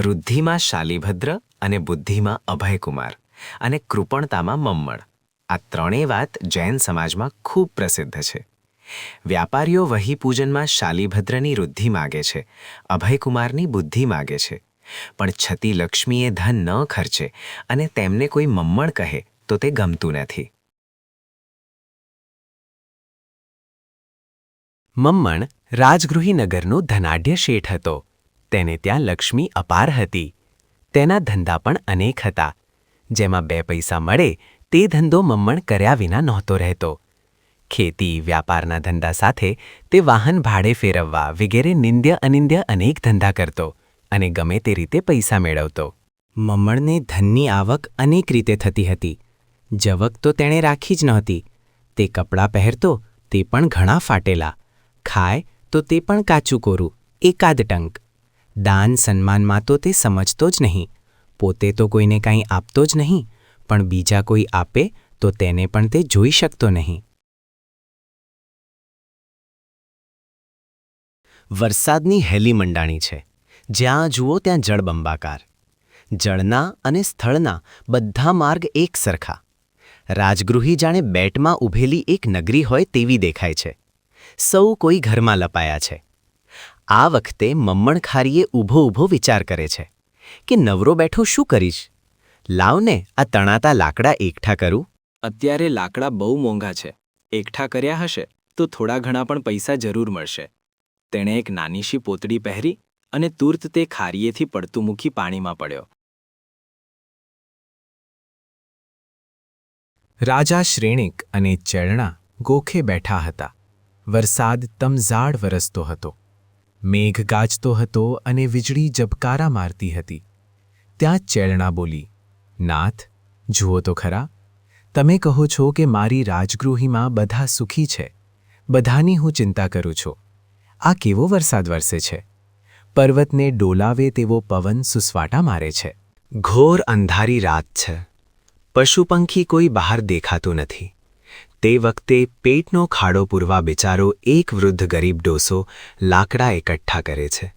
રુદ્ધિમાં શાલિભદ્ર અને બુદ્ધિમાં અભયકુમાર અને કૃપણતામાં મમ્મણ. આ ત્રણેય વાત જૈન સમાજમાં ખૂબ પ્રસિદ્ધ છે. વ્યાપારીઓ વહી પૂજનમાં શાલિભદ્રની રુદ્ધિ માગે છે, અભયકુમારની બુદ્ધિ માગે છે, પણ છતી લક્ષ્મીએ ધન ન ખર્ચે અને તેમને કોઈ મમ્મણ કહે તો તે ગમતું નથી. મમ્મણ રાજગૃહી નગરનો ધનાઢ્ય શેઠ હતો. તેને ત્યાં લક્ષ્મી અપાર હતી. તેના ધંધા પણ અનેક હતા. જેમાં 2 પૈસા મળે તે ધંધો મમ્મણ કર્યા વિના નહોતો રહેતો. ખેતી વ્યાપારના ધંધા સાથે તે વાહન ભાડે ફેરવવા વગેરે નિંદ્ય અનિંદ્ય અનેક ધંધા કરતો અને ગમે તે રીતે પૈસા મેળવતો. મમ્મણને ધનની આવક અનેક રીતે થતી હતી. જવક તો તેણે રાખી જ નહોતી. તે કપડાં પહેરતો તે પણ ઘણા ફાટેલા, ખાય તો તે પણ કાચું કોરું, એકાદ ટંક. દાન સન્માનમાં તો તે સમજતો જ નહીં. પોતે તો કોઈને કાંઈ આપતો જ નહીં, પણ બીજા કોઈ આપે તો તેને પણ તે જોઈ શકતો નહીં. વરસાદની હેલી મંડાણી છે. જ્યાં જુઓ ત્યાં જળબંબાકાર. જળના અને સ્થળના બધા માર્ગ એક સરખા. રાજગૃહી જાણે બેટમાં ઊભેલી એક નગરી હોય તેવી દેખાય છે. સૌ કોઈ ઘરમાં લપાયા છે. આ વખતે મમ્મણ ખારીએ ઊભો વિચાર કરે છે કે નવરો બેઠો શું કરીશ? લાવને આ તણાતા લાકડા એકઠા કરું. અત્યારે લાકડા બહુ મોંઘા છે. એકઠા કર્યા હશે તો થોડા ઘણા પણ પૈસા જરૂર મળશે. તેણે એક નાનીશી પોતડી પહેરી અને તુર્ત તે ખારીએથી પડતું મૂકી પાણીમાં પડ્યો. રાજા શ્રેણિક અને ચેળણા ગોખે બેઠા હતા. વરસાદ તમઝાડ વરસતો હતો. મેઘ ગાજતો હતો અને વીજળી જબકારા મારતી હતી. ત્યાં ચેળણા બોલી, નાથ, જુઓ તો ખરા. તમે કહો છો કે મારી રાજગૃહીમાં બધા સુખી છે. બધાની હું ચિંતા કરું છું. આ કેવો વરસાદ વરસે છે? પર્વતને ડોલાવે તેવો પવન સુસવાટા મારે છે. ઘોર અંધારી રાત છે. પશુપંખી કોઈ બહાર દેખાતું નથી. તે વખતે પેટનો ખાડો પૂરવા બિચારો એક વૃદ્ધ ગરીબ ડોસો લાકડા એકઠા કરે છે.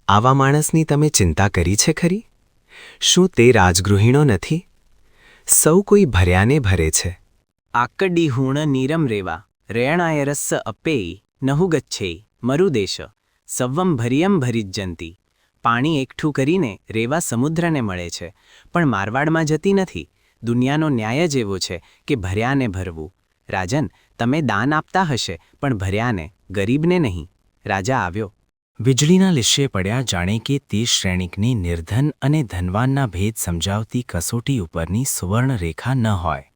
આવા માણસની તમે ચિંતા કરી છે ખરી? શું તે રાજગૃહિણો નથી? સૌ કોઈ ભર્યાને ભરે છે. આકડી હુણ નીરમ રેવા રેણાયરસ્સ અપેઈ નહુ ગચ્છેઈ મરુદેશ સવ્વમ ભરિયમ ભરિજ્જંતી. પાણી એકઠું કરીને રેવા સમુદ્રને મળે છે, પણ મારવાડમાં જતી નથી. દુનિયાનો ન્યાય જ એવો છે કે ભર્યાને ભરવું. રાજન, તમે દાન આપતા હશે પણ ભર્યાને, ગરીબને નહીં. રાજા આવ્યો. વીજળીના લીશે પડ્યા જાણે કે તે શ્રેણિકની નિર્ધન અને ધનવાનના ભેદ સમજાવતી કસોટી ઉપરની સુવર્ણ રેખા ન હોય.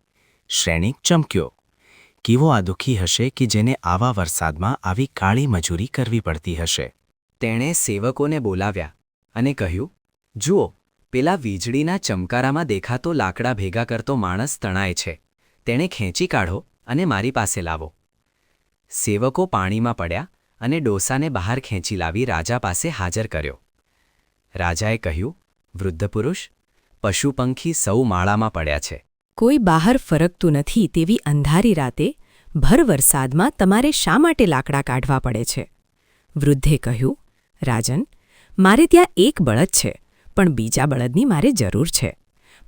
શ્રેણિક ચમક્યો. કેવો આ દુઃખી હશે કે જેને આવા વરસાદમાં આવી કાળી મજૂરી કરવી પડતી હશે. તેણે સેવકોને બોલાવ્યા અને કહ્યું, જુઓ, પેલા વીજળીના ચમકારામાં દેખાતો લાકડા ભેગા કરતો માણસ તણાય છે. તેણે ખેંચી કાઢો અને મારી પાસે લાવો. સેવકો પાણીમાં પડ્યા અને ડોસાને બહાર ખેંચી લાવી રાજા પાસે હાજર કર્યો. રાજાએ કહ્યું, વૃદ્ધ પુરુષ, પશુપંખી સૌ માળામાં પડ્યા છે. કોઈ બહાર ફરકતું નથી તેવી અંધારી રાતે ભર વરસાદમાં તમારે શા માટે લાકડા કાઢવા પડે છે? વૃદ્ધે કહ્યું, રાજન, મારે ત્યાં એક બળદ છે, પણ બીજા બળદની મારે જરૂર છે.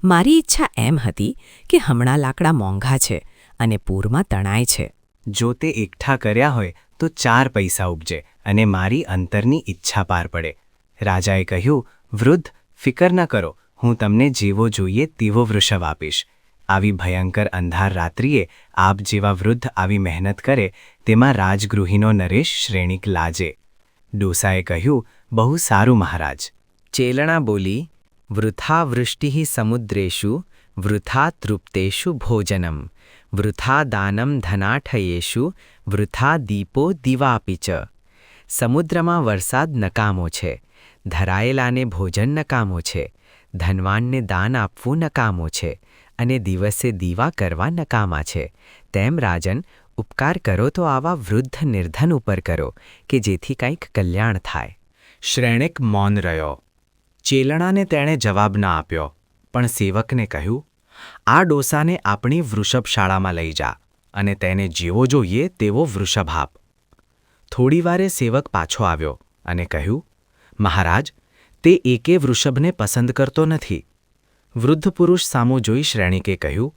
મારી ઈચ્છા એમ હતી કે હમણાં લાકડા મોંઘા છે અને પૂરમાં તણાય છે. જો તે એકઠા કર્યા હોય તો 4 પૈસા ઉપજે અને મારી અંતરની ઈચ્છા પાર પડે. રાજાએ કહ્યું, વૃદ્ધ, ફિકર ન કરો, હું તમને જેવો જોઈએ તેવો વૃષભ આપીશ. આવી ભયંકર અંધાર રાત્રિએ આપ જેવા વૃદ્ધ આવી મહેનત કરે તેમાં રાજગૃહિનો નરેશ શ્રેણિક લાજે. ડોસાએ કહ્યું, બહુ સારું મહારાજ. ચેલણા બોલી, વૃથા વૃષ્ટિ સમુદ્રેષુ વૃથા તૃપ્તેષુ ભોજનમ વૃથા દાનમ ધનાઠયેષુ વૃથા દીપો દિવાપી ચ. સમુદ્રમાં વરસાદ નકામો છે, ધરાયેલાને ભોજન નકામો છે, ધનવાનને દાન આપવું નકામો છે અને દિવસે દીવા કરવા નકામા છે. તેમ રાજન, ઉપકાર કરો તો આવા વૃદ્ધ નિર્ધન ઉપર કરો કે જેથી કંઈક કલ્યાણ થાય. શ્રેણિક મૌન રહ્યો. ચેલણાને તેણે જવાબ ન આપ્યો, પણ સેવકને કહ્યું, આ ડોસાને આપણી વૃષભશાળામાં લઈ જા અને તેને જેવો જોઈએ તેવો વૃષભ આપ. થોડીવારે સેવક પાછો આવ્યો અને કહ્યું, મહારાજ, તે એકે વૃષભને પસંદ કરતો નથી. વૃદ્ધ પુરુષ સામું જોઈ શ્રેણિકે કહ્યું,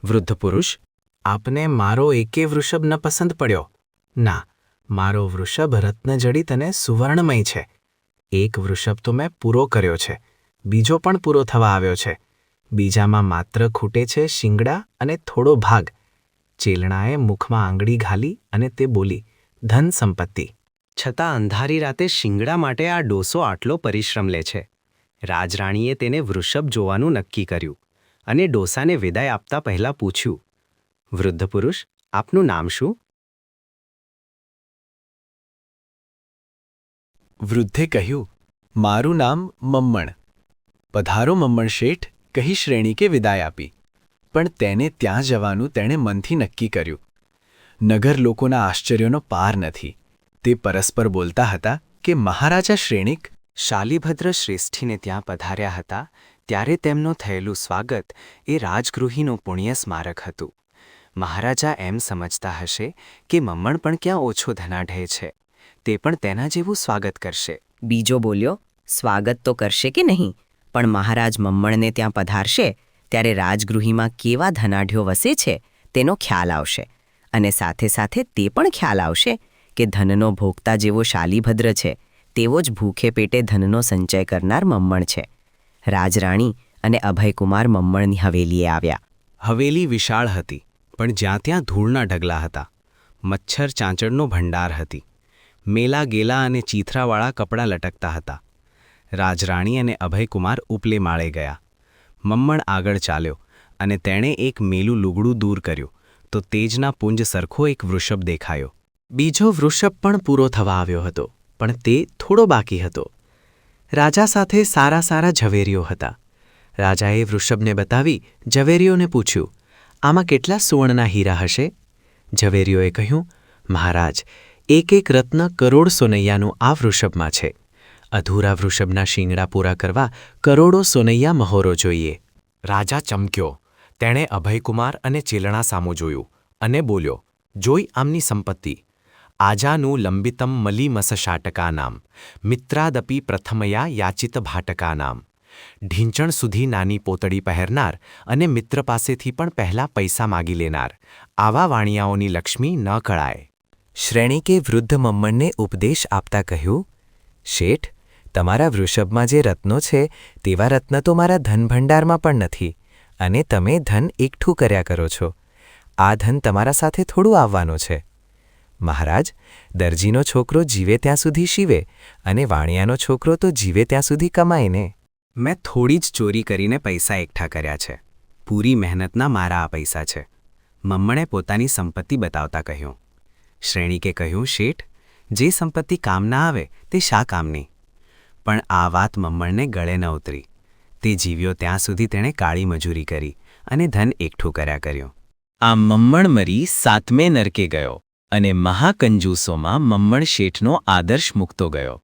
વૃદ્ધ પુરુષ, આપને મારો એકે વૃષભ ન પસંદ પડ્યો. ના, મારો વૃષભ રત્નજડિત અને સુવર્ણમય છે. એક વૃષભ તો મેં પૂરો કર્યો છે, બીજો પણ પૂરો થવા આવ્યો છે. બીજામાં માત્ર ખૂટે છે શિંગડા અને થોડો ભાગ. ચેલણાએ મુખમાં આંગળી ઘાલી અને તે બોલી, ધન સંપત્તિ. છતાં અંધારી રાતે શિંગડા માટે આ ડોસો આટલો પરિશ્રમ લે છે. રાજરાણીએ તેને વૃષભ જોવાનું નક્કી કર્યું અને ડોસાને વિદાય આપતા પહેલાં પૂછ્યું, વૃદ્ધ પુરુષ, આપનું નામ શું? વૃદ્ધે કહ્યું, મારું નામ મમ્મણ. પધારો મમ્મણ શેઠ, કહી શ્રેણિકે વિદાય આપી. પણ તેને ત્યાં જવાનું તેણે મનથી નક્કી કર્યું. નગર લોકોના આશ્ચર્યનો પાર નથી. તે પરસ્પર બોલતા હતા કે મહારાજા શ્રેણિક શાલિભદ્ર શ્રેષ્ઠીને ત્યાં પધાર્યા હતા ત્યારે તેમનું થયેલું સ્વાગત એ રાજગૃહીનું પુણ્ય સ્મારક હતું. મહારાજા એમ સમજતા હશે કે મમ્મણ પણ ક્યાં ઓછો ધનાઢ્ય છે, તે પણ તેના જેવું સ્વાગત કરશે. બીજો બોલ્યો, સ્વાગત તો કરશે કે નહીં, પણ મહારાજ મમ્મણને ત્યાં પધારશે ત્યારે રાજગૃહીમાં કેવા ધનાઢ્યો વસે છે તેનો ખ્યાલ આવશે, અને સાથે સાથે તે પણ ખ્યાલ આવશે કે ધનનો ભોગતા જેવો શાલિભદ્ર છે તેવો જ ભૂખે પેટે ધનનો સંચય કરનાર મમ્મણ છે. રાજરાણી અને અભયકુમાર મમ્મણની હવેલીએ આવ્યા. હવેલી વિશાળ હતી, પણ જ્યાં ત્યાં ધૂળના ઢગલા હતા. મચ્છર ચાંચડનો ભંડાર હતી. મેલા ગેલા અને ચીથરાવાળા કપડાં લટકતા હતા. રાજરાણી અને અભયકુમાર ઉપલે માળે ગયા. મમ્મણ આગળ ચાલ્યો અને તેણે એક મેલું લુગડું દૂર કર્યું તો તેજના પુંજ સરખો એક વૃષભ દેખાયો. બીજો વૃષભ પણ પૂરો થવા આવ્યો હતો, પણ તે થોડો બાકી હતો. રાજા સાથે સારા સારા ઝવેરીઓ હતા. રાજાએ વૃષભને બતાવી ઝવેરીઓને પૂછ્યું, આમાં કેટલા સુવર્ણના હીરા હશે? ઝવેરીઓએ કહ્યું, મહારાજ, એક એક રત્ન કરોડ સોનૈયાનું આ વૃષભમાં છે. અધૂરા વૃષભના શિંગડા પૂરા કરવા કરોડો સોનૈયા મહોરો જોઈએ. રાજા ચમક્યો. તેણે અભયકુમાર અને ચેલણા સામું જોયું અને બોલ્યો, જોઈ આમની સંપત્તિ. આજાનું લંબિતમ મલીમસશાટકા નામ, મિત્રાદપી પ્રથમયા યાચિત ભાટકા નામ. ઢીંચણ સુધી નાની પોતડી પહેરનાર અને મિત્ર પાસેથી પણ પહેલાં પૈસા માગી લેનાર, આવા વાણિયાઓની લક્ષ્મી ન કળાય. શ્રેણિકે વૃદ્ધ મમ્મણને ઉપદેશ આપતા કહ્યું, શેઠ, તમારા વૃષભમાં જે રત્નો છે તેવા રત્ન તો મારા ધનભંડારમાં પણ નથી, અને તમે ધન એકઠું કર્યા કરો છો. આ ધન તમારા સાથે થોડું આવવાનું છે. મહારાજ, દરજીનો છોકરો જીવે ત્યાં સુધી શીવે, અને વાણિયાનો છોકરો તો જીવે ત્યાં સુધી કમાય ને. મેં થોડી જ ચોરી કરીને પૈસા એકઠા કર્યા છે. પૂરી મહેનતના મારા આ પૈસા છે. મમ્મણે પોતાની સંપત્તિ બતાવતા કહ્યું. શ્રેણિકે કહ્યું, શેઠ, જે સંપત્તિ કામ ના આવે તે શા કામની? પણ આ વાત મમ્મણને ગળે ન ઉતરી. તે જીવ્યો ત્યાં સુધી તેણે કાળી મજૂરી કરી અને ધન એકઠું કર્યા કર્યું. આ મમ્મણ મરી 7મે નરકે ગયો અને મહાકંજૂસોમાં મમ્મણ શેઠનો આદર્શ મૂકતો ગયો.